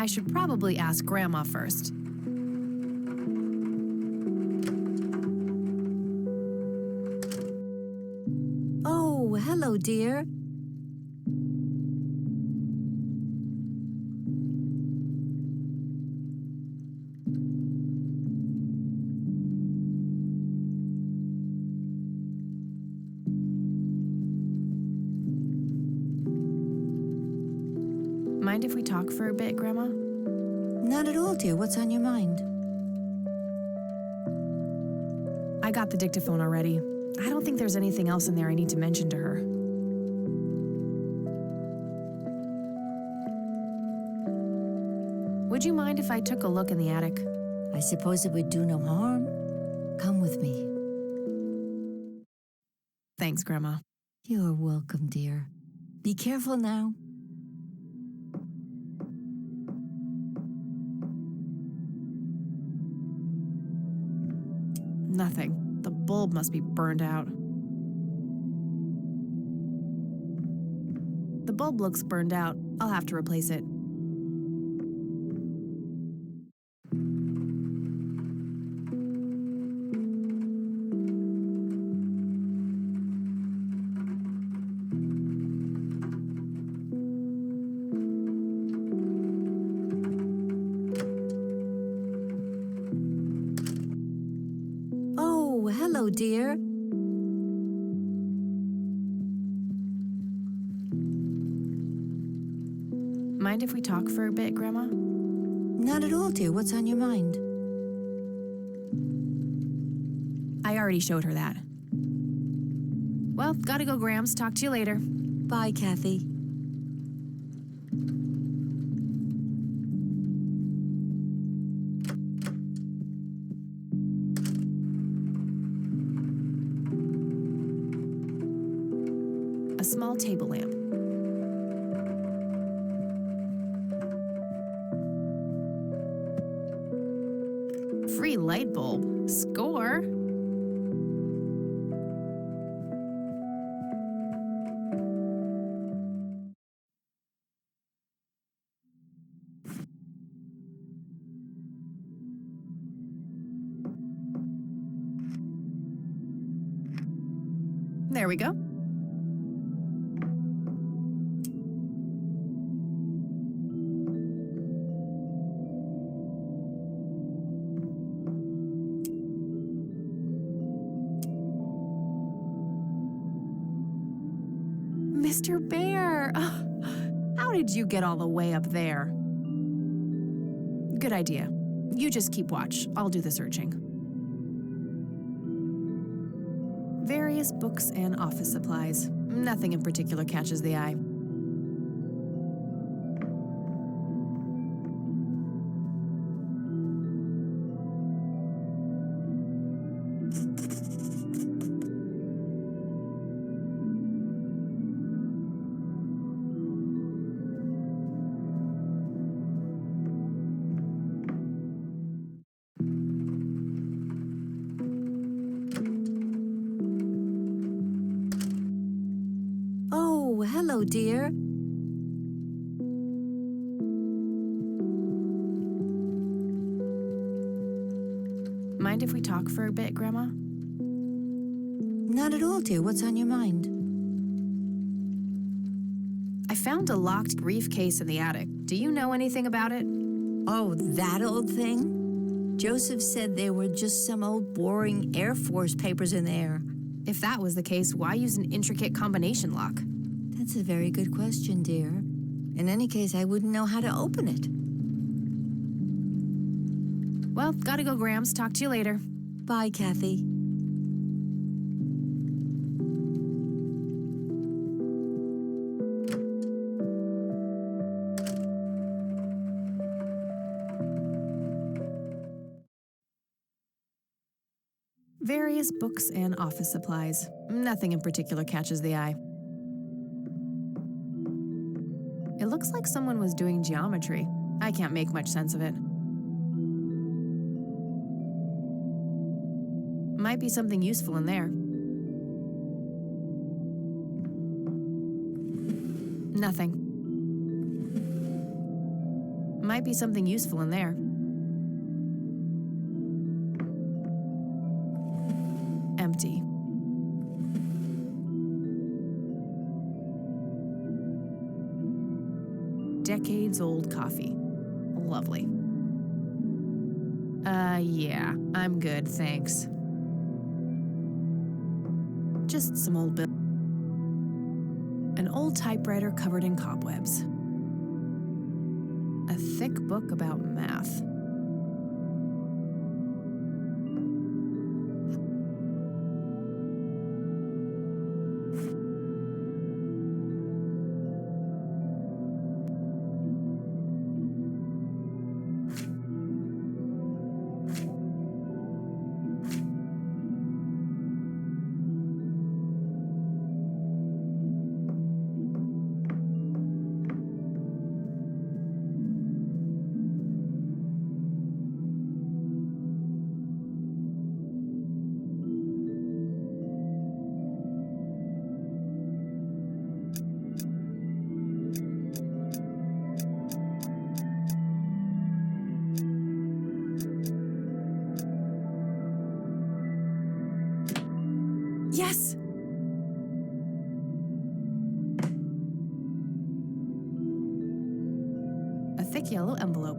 should probably ask Grandma first. Oh, hello, dear. Mind if we talk for a bit, Grandma? Not at all, dear. What's on your mind? I got the dictaphone already. I don't think there's anything else in there I need to mention to her. Would you mind if I took a look in the attic? I suppose it would do no harm. Come with me. Thanks, Grandma. You're welcome, dear. Be careful now. Nothing. The bulb must be burned out. The bulb looks burned out. I'll have to replace it. Oh, hello, dear. Mind if we talk for a bit, Grandma? Not at all, dear. What's on your mind? I already showed her that. Well, gotta go, Grams. Talk to you later. Bye, Kathy. A small table lamp. Free light bulb. Score! There we go. Mr. Bear! How did you get all the way up there? Good idea. You just keep watch. I'll do the searching. Various books and office supplies. Nothing in particular catches the eye. Oh, hello, dear. Mind if we talk for a bit, Grandma? Not at all, dear. What's on your mind? I found a locked briefcase in the attic. Do you know anything about it? Oh, that old thing? Joseph said there were just some old boring Air Force papers in there. If that was the case, why use an intricate combination lock? That's a very good question, dear. In any case, I wouldn't know how to open it. Well, gotta go, Grams. Talk to you later. Bye, Kathy. Various books and office supplies. Nothing in particular catches the eye. It looks like someone was doing geometry. I can't make much sense of it. Might be something useful in there. Nothing. Might be something useful in there. Empty. Decades-old coffee. Lovely. Yeah, I'm good, thanks. Just some old bill. An old typewriter covered in cobwebs. A thick book about math. Yes! A thick yellow envelope.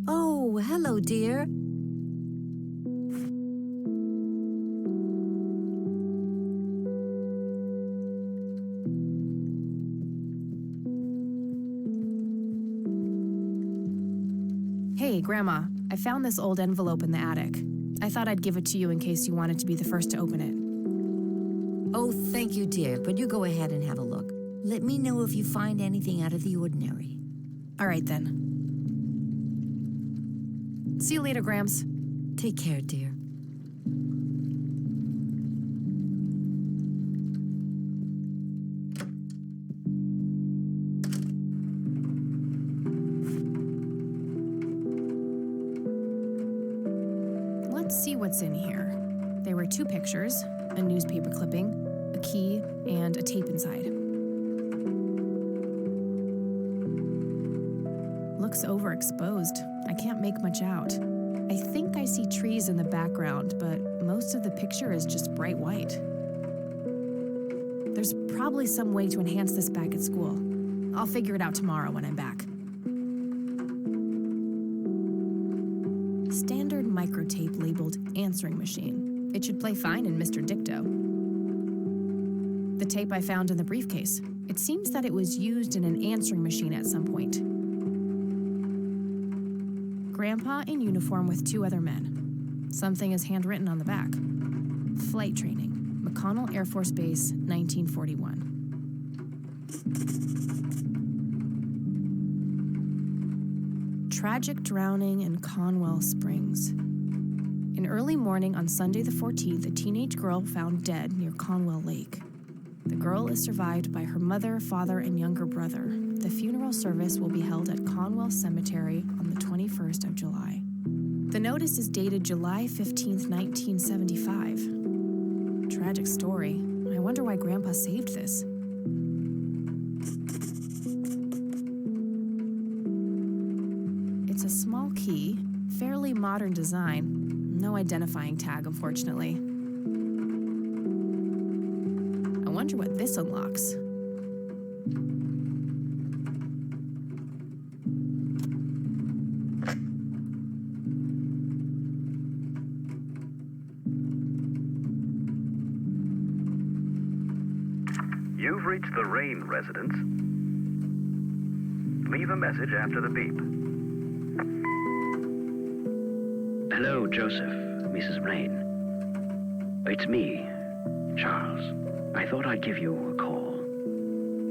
Oh, hello, dear. Hey, Grandma, I found this old envelope in the attic. I thought I'd give it to you in case you wanted to be the first to open it. Oh, thank you, dear, but you go ahead and have a look. Let me know if you find anything out of the ordinary. All right, then. See you later, Gramps. Take care, dear. Let's see what's in here. There were 2 pictures, a newspaper clipping, a key, and a tape inside. Looks overexposed. I can't make much out. I think I see trees in the background, but most of the picture is just bright white. There's probably some way to enhance this back at school. I'll figure it out tomorrow when I'm back. Standard microtape labeled answering machine. It should play fine in Mr. Dicto. The tape I found in the briefcase. It seems that it was used in an answering machine at some point. Grandpa in uniform with 2 other men. Something is handwritten on the back. Flight training, McConnell Air Force Base, 1941. Tragic drowning in Conwell Springs. In early morning on Sunday the 14th, a teenage girl found dead near Conwell Lake. The girl is survived by her mother, father, and younger brother. The funeral service will be held at Conwell Cemetery on the 21st of July. The notice is dated July 15th, 1975. Tragic story. I wonder why Grandpa saved this. It's a small key, fairly modern design. No identifying tag, unfortunately. I wonder what this unlocks. You've reached the Rain residence. Leave a message after the beep. Hello, Joseph, Mrs. Rain. It's me, Charles. I thought I'd give you a call.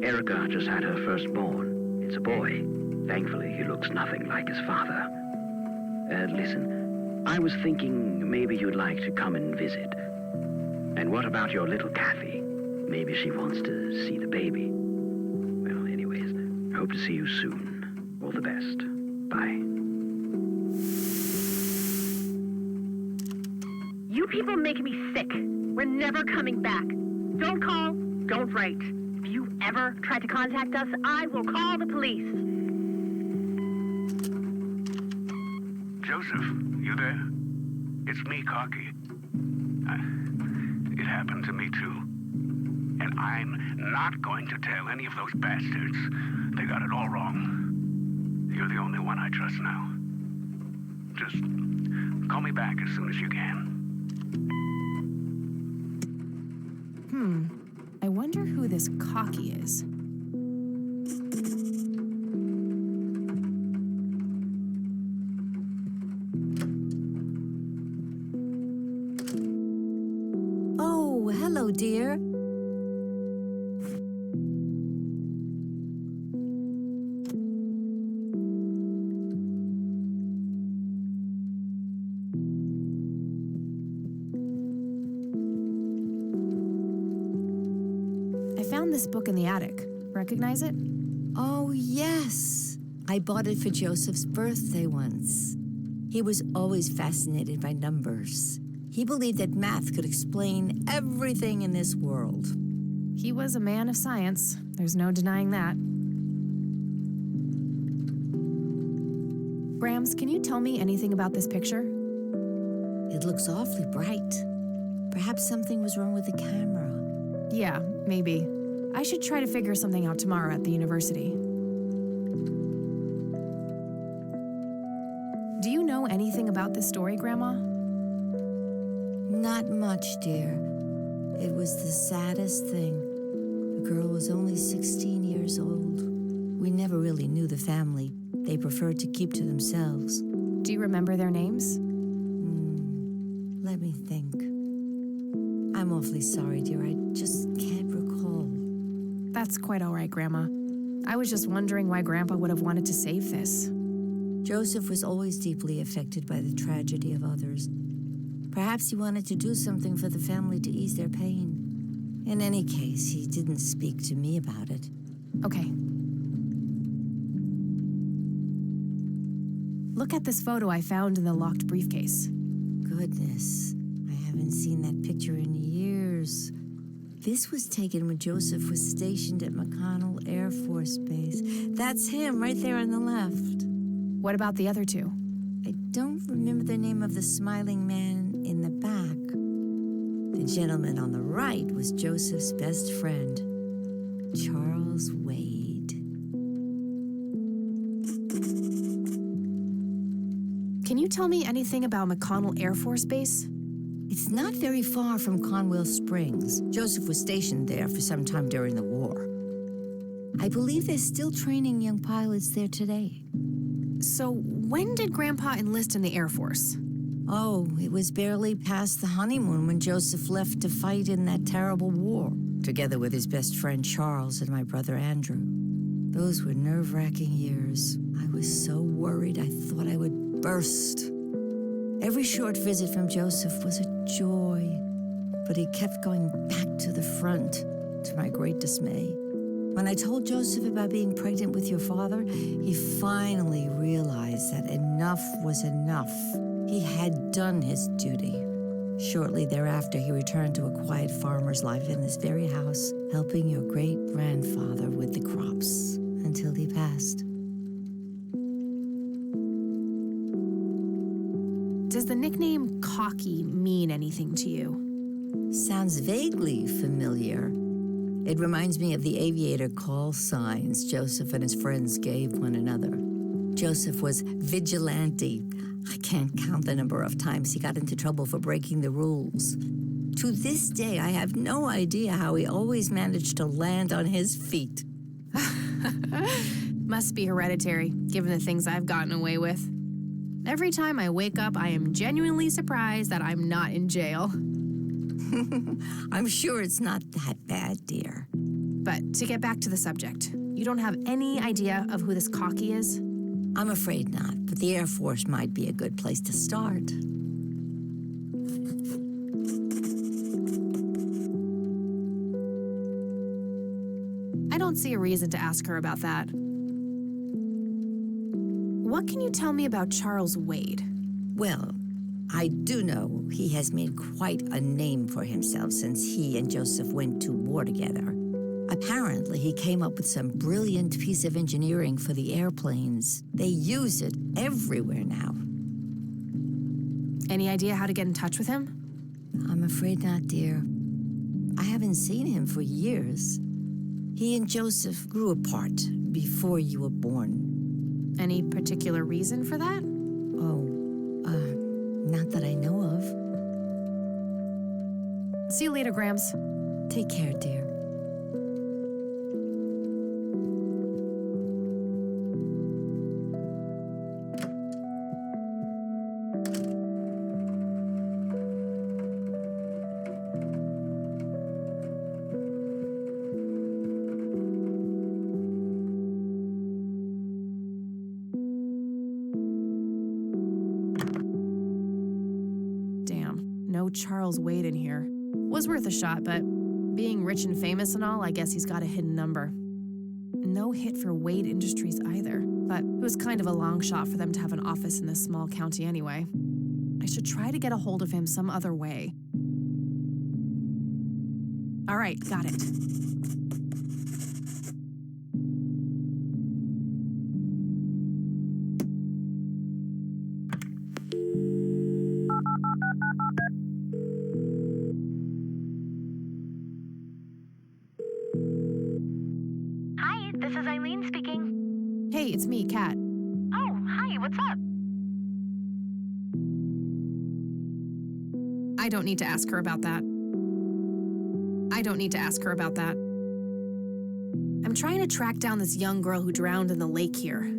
Erica just had her firstborn. It's a boy. Thankfully, he looks nothing like his father. Listen, I was thinking maybe you'd like to come and visit. And what about your little Kathy? Maybe she wants to see the baby. Well, anyways, I hope to see you soon. All the best. Bye. You people make me sick. We're never coming back. Don't call, don't write. If you ever try to contact us, I will call the police. Joseph, you there? It's me, Cocky. It happened to me too. And I'm not going to tell any of those bastards. They got it all wrong. You're the only one I trust now. Just call me back as soon as you can. I wonder who this Cocky is. Oh, hello, dear. I found this book in the attic. Recognize it? Oh, yes. I bought it for Joseph's birthday once. He was always fascinated by numbers. He believed that math could explain everything in this world. He was a man of science. There's no denying that. Grams, can you tell me anything about this picture? It looks awfully bright. Perhaps something was wrong with the camera. Yeah, maybe. I should try to figure something out tomorrow at the university. Do you know anything about this story, Grandma? Not much, dear. It was the saddest thing. The girl was only 16 years old. We never really knew the family. They preferred to keep to themselves. Do you remember their names? Let me think. I'm awfully sorry, dear. I just can't recall. That's quite all right, Grandma. I was just wondering why Grandpa would have wanted to save this. Joseph was always deeply affected by the tragedy of others. Perhaps he wanted to do something for the family to ease their pain. In any case, he didn't speak to me about it. Okay. Look at this photo I found in the locked briefcase. Goodness, I haven't seen that picture in years. This was taken when Joseph was stationed at McConnell Air Force Base. That's him right there on the left. What about the other two? I don't remember the name of the smiling man in the back. The gentleman on the right was Joseph's best friend, Charles Wade. Can you tell me anything about McConnell Air Force Base? It's not very far from Conwell Springs. Joseph was stationed there for some time during the war. I believe they're still training young pilots there today. So, when did Grandpa enlist in the Air Force? Oh, it was barely past the honeymoon when Joseph left to fight in that terrible war, together with his best friend Charles and my brother Andrew. Those were nerve-wracking years. I was so worried I thought I would burst. Every short visit from Joseph was a joy, but he kept going back to the front, to my great dismay. When I told Joseph about being pregnant with your father, he finally realized that enough was enough. He had done his duty. Shortly thereafter, he returned to a quiet farmer's life in this very house, helping your great-grandfather with the crops until he passed. Does the nickname Cocky mean anything to you? Sounds vaguely familiar. It reminds me of the aviator call signs Joseph and his friends gave one another. Joseph was vigilante. I can't count the number of times he got into trouble for breaking the rules. To this day, I have no idea how he always managed to land on his feet. Must be hereditary, given the things I've gotten away with. Every time I wake up, I am genuinely surprised that I'm not in jail. I'm sure it's not that bad, dear. But to get back to the subject, you don't have any idea of who this Cocky is? I'm afraid not, but the Air Force might be a good place to start. I don't see a reason to ask her about that. What can you tell me about Charles Wade? Well, I do know he has made quite a name for himself since he and Joseph went to war together. Apparently, he came up with some brilliant piece of engineering for the airplanes. They use it everywhere now. Any idea how to get in touch with him? I'm afraid not, dear. I haven't seen him for years. He and Joseph grew apart before you were born. Any particular reason for that? Oh, not that I know of. See you later, Grams. Take care, dear. No Charles Wade in here. Was worth a shot, but being rich and famous and all, I guess he's got a hidden number. No hit for Wade Industries either, but it was kind of a long shot for them to have an office in this small county anyway. I should try to get a hold of him some other way. All right, got it. This is Eileen speaking. Hey, it's me, Kat. Oh, hi, what's up? I don't need to ask her about that. I'm trying to track down this young girl who drowned in the lake here.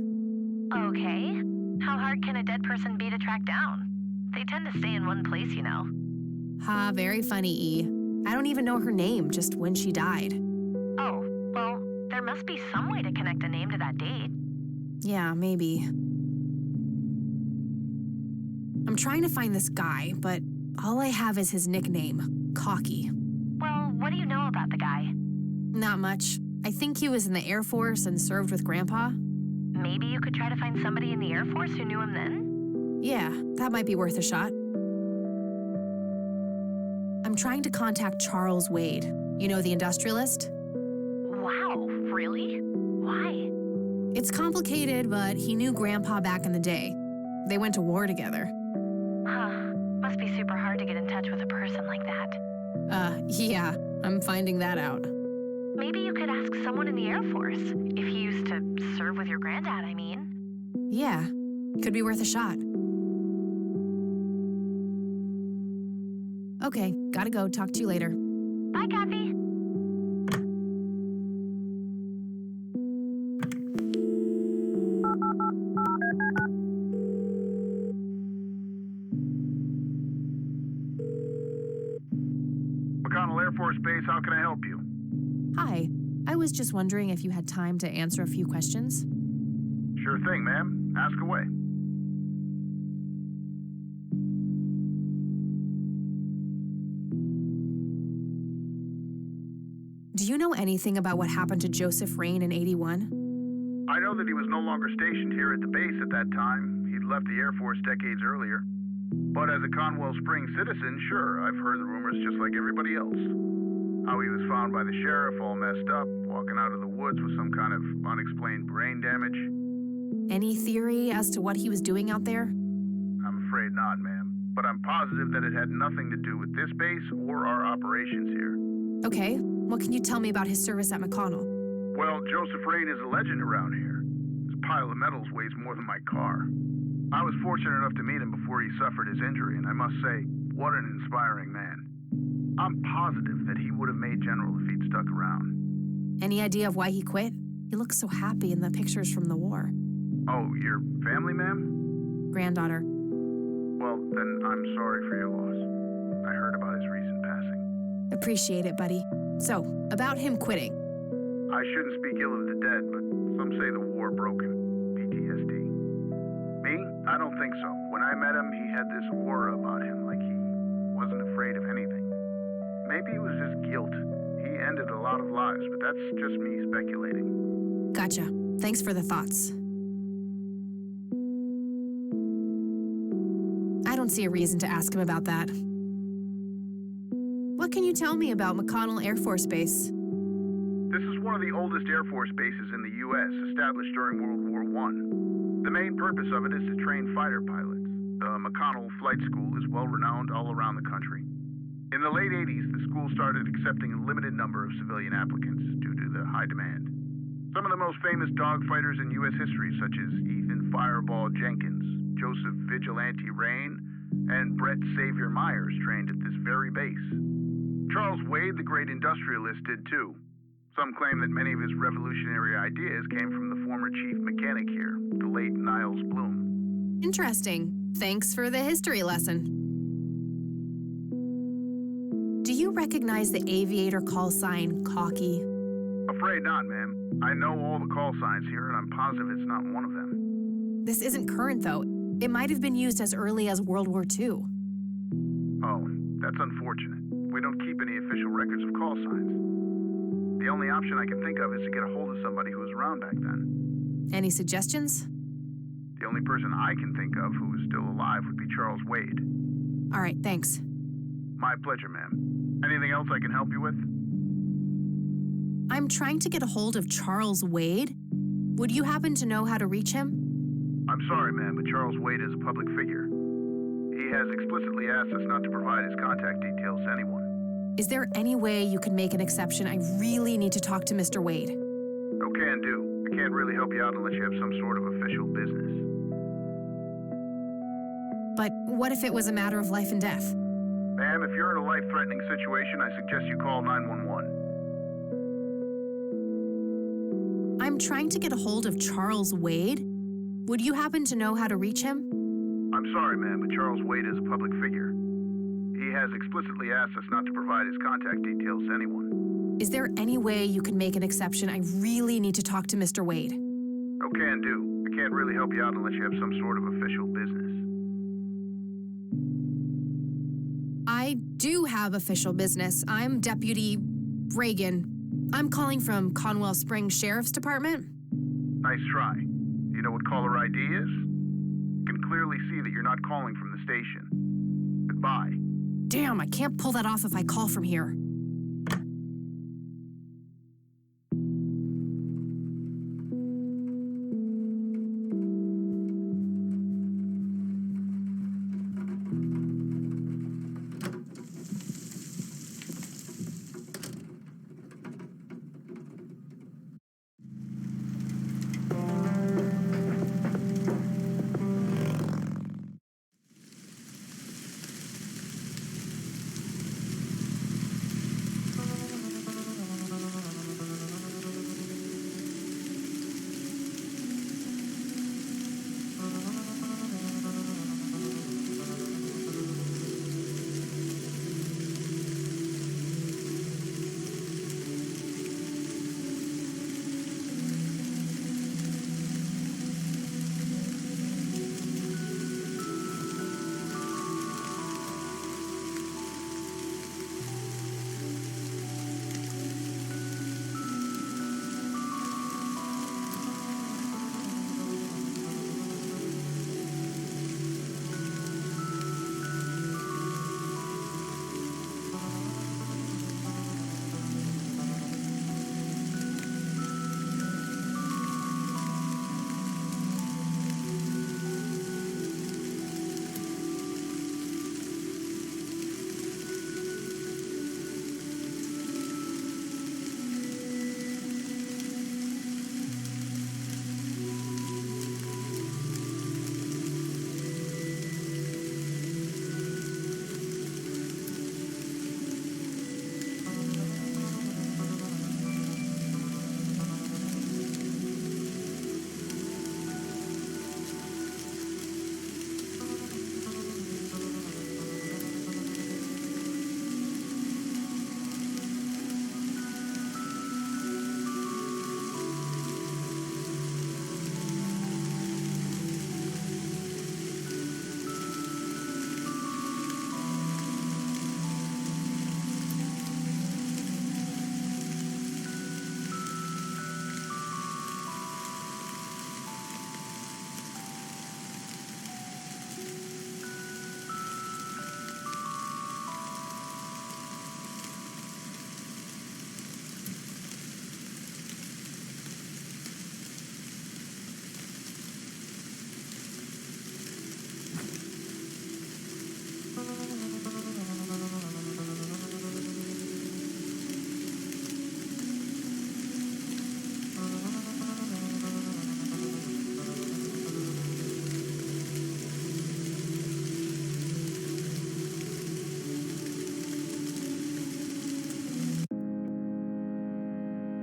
Okay. How hard can a dead person be to track down? They tend to stay in one place, you know. Ha, very funny, E. I don't even know her name, just when she died. Oh, well, there must be some way to connect a name to that date. Yeah, maybe. I'm trying to find this guy, but all I have is his nickname, Cocky. Well, what do you know about the guy? Not much. I think he was in the Air Force and served with Grandpa. Maybe you could try to find somebody in the Air Force who knew him then? Yeah, that might be worth a shot. I'm trying to contact Charles Wade. You know, the industrialist? Wow, really? Why? It's complicated, but he knew Grandpa back in the day. They went to war together. Huh. Must be super hard to get in touch with a person like that. Yeah, I'm finding that out. Maybe you could ask someone in the Air Force. If he used to serve with your granddad, I mean. Yeah, could be worth a shot. Okay, gotta go. Talk to you later. Bye, Kathy. McConnell Air Force Base, how can I help you? Hi, I was just wondering if you had time to answer a few questions. Sure thing, ma'am. Ask away. Do you know anything about what happened to Joseph Rain in '81? I know that he was no longer stationed here at the base at that time. He'd left the Air Force decades earlier. But as a Conwell Springs citizen, sure, I've heard the rumors just like everybody else. How he was found by the sheriff all messed up, walking out of the woods with some kind of unexplained brain damage. Any theory as to what he was doing out there? I'm afraid not, ma'am. But I'm positive that it had nothing to do with this base or our operations here. Okay, what can you tell me about his service at McConnell? Well, Joseph Rain is a legend around here. His pile of medals weighs more than my car. I was fortunate enough to meet him before he suffered his injury, and I must say, what an inspiring man. I'm positive that he would have made general if he'd stuck around. Any idea of why he quit? He looks so happy in the pictures from the war. Oh, your family, ma'am? Granddaughter. Well, then I'm sorry for your loss. I heard about his recent passing. Appreciate it, buddy. So, about him quitting. I shouldn't speak ill of the dead, but some say the war broke him. PTSD. Me? I don't think so. When I met him, he had this aura about him, like he wasn't afraid of anything. Maybe it was just guilt. He He ended a lot of lives, but that's just me speculating. Gotcha. Thanks for the thoughts. I don't see a reason to ask him about that. What can you tell me about McConnell Air Force Base? This is one of the oldest Air Force bases in the U.S., established during World War I. The main purpose of it is to train fighter pilots. The McConnell Flight School is well-renowned all around the country. In the late 80s, the school started accepting a limited number of civilian applicants due to the high demand. Some of the most famous dogfighters in U.S. history, such as Ethan Fireball Jenkins, Joseph Vigilante Rain, and Brett Savior Myers trained at this very base. Charles Wade, the great industrialist, did too. Some claim that many of his revolutionary ideas came from the former chief mechanic here, the late Niles Bloom. Interesting. Thanks for the history lesson. Do you recognize the aviator call sign, Cocky? Afraid not, ma'am. I know all the call signs here, and I'm positive it's not one of them. This isn't current, though. It might have been used as early as World War II. Oh, that's unfortunate. We don't keep any official records of call signs. The only option I can think of is to get a hold of somebody who was around back then. Any suggestions? The only person I can think of who is still alive would be Charles Wade. All right, thanks. My pleasure, ma'am. Anything else I can help you with? I'm trying to get a hold of Charles Wade. Would you happen to know how to reach him? I'm sorry, ma'am, but Charles Wade is a public figure. He has explicitly asked us not to provide his contact details to anyone. Is there any way you can make an exception? I really need to talk to Mr. Wade. Oh, can do. I can't really help you out unless you have some sort of official business. But what if it was a matter of life and death? Ma'am, if you're in a life-threatening situation, I suggest you call 911. I'm trying to get a hold of Charles Wade. Would you happen to know how to reach him? I'm sorry, ma'am, but Charles Wade is a public figure. He has explicitly asked us not to provide his contact details to anyone. Is there any way you can make an exception? I really need to talk to Mr. Wade. Oh, can do. I can't really help you out unless you have some sort of official business. I do have official business. I'm Deputy Reagan. I'm calling from Conwell Springs Sheriff's Department. Nice try. Do you know what caller ID is? You can clearly see that you're not calling from the station. Goodbye. Damn, I can't pull that off if I call from here.